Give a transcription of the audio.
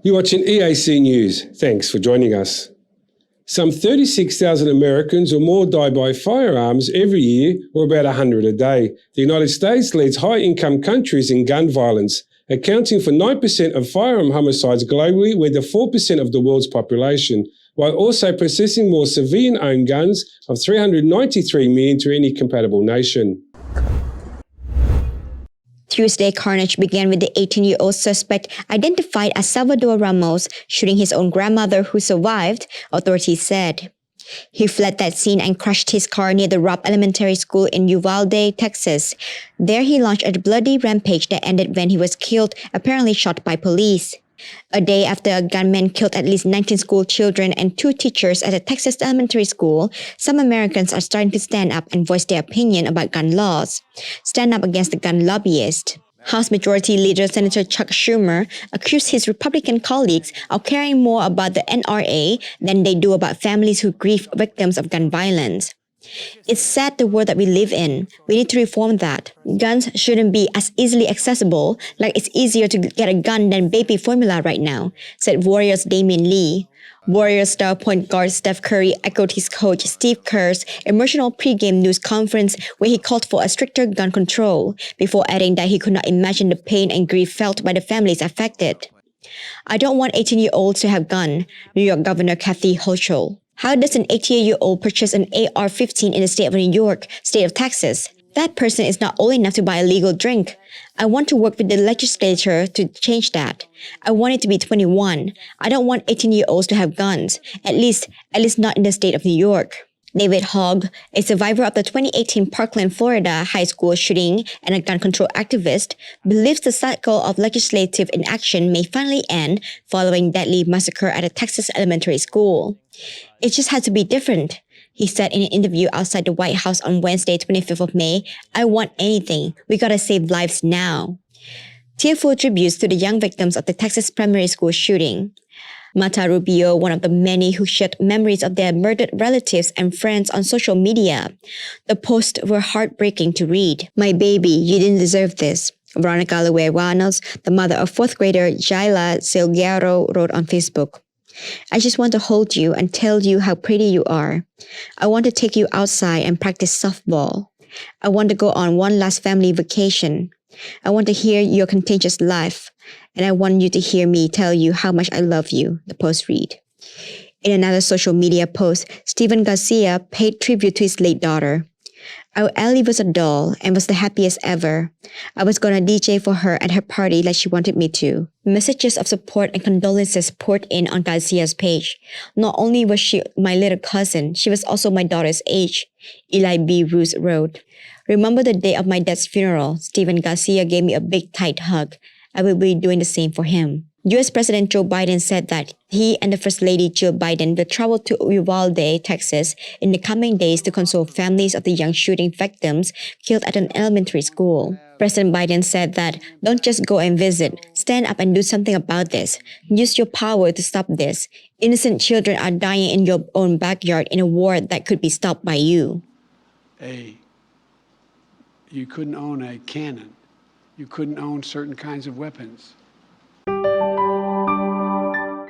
You're watching EAC News. Thanks for joining us. Some 36,000 Americans or more die by firearms every year, or about 100 a day. The United States leads high-income countries in gun violence, accounting for 9% of firearm homicides globally, with 4% of the world's population, while also possessing more civilian-owned guns of 393 million to any compatible nation. Tuesday, carnage began with the 18-year-old suspect identified as Salvador Ramos shooting his own grandmother who survived, authorities said. He fled that scene and crashed his car near the Robb Elementary School in Uvalde, Texas. There he launched a bloody rampage that ended when he was killed, apparently shot by police. A day after a gunman killed at least 19 school children and 2 teachers at a Texas elementary school, some Americans are starting to stand up and voice their opinion about gun laws. Stand up against the gun lobbyists. House Majority Leader Senator Chuck Schumer accused his Republican colleagues of caring more about the NRA than they do about families who grieve victims of gun violence. It's sad the world that we live in. We need to reform that. Guns shouldn't be as easily accessible, like it's easier to get a gun than baby formula right now, said Warriors Damian Lee. Warriors star point guard Steph Curry echoed his coach Steve Kerr's emotional pregame news conference where he called for a stricter gun control, before adding that he could not imagine the pain and grief felt by the families affected. I don't want 18-year-olds to have guns, New York Governor Kathy Hochul. How does an 18-year-old purchase an AR-15 in the state of New York, state of Texas? That person is not old enough to buy a legal drink. I want to work with the legislature to change that. I want it to be 21. I don't want 18-year-olds to have guns, at least not in the state of New York. David Hogg, a survivor of the 2018 Parkland, Florida high school shooting and a gun control activist, believes the cycle of legislative inaction may finally end following deadly massacre at a Texas elementary school. It just has to be different, he said in an interview outside the White House on Wednesday, 25th of May. I want anything. We gotta save lives now. Tearful tributes to the young victims of the Texas primary school shooting. Marta Rubio, one of the many who shared memories of their murdered relatives and friends on social media. The posts were heartbreaking to read. My baby, you didn't deserve this. Veronica Luewanos, the mother of 4th grader Jaila Silguero, wrote on Facebook. I just want to hold you and tell you how pretty you are. I want to take you outside and practice softball. I want to go on one last family vacation. I want to hear your contagious laugh, and I want you to hear me tell you how much I love you, the post read. In another social media post, Steven Garcia paid tribute to his late daughter. Our Ellie was a doll and was the happiest ever. I was gonna DJ for her at her party like she wanted me to. Messages of support and condolences poured in on Garcia's page. Not only was she my little cousin, she was also my daughter's age, Eli B. Roos wrote. Remember the day of my dad's funeral, Steven Garcia gave me a big tight hug. I will be doing the same for him. U.S. President Joe Biden said that he and the First Lady Jill Biden will travel to Uvalde, Texas in the coming days to console families of the young shooting victims killed at an elementary school. President Biden said that, don't just go and visit, stand up and do something about this. Use your power to stop this. Innocent children are dying in your own backyard in a war that could be stopped by you. You couldn't own a cannon. You couldn't own certain kinds of weapons.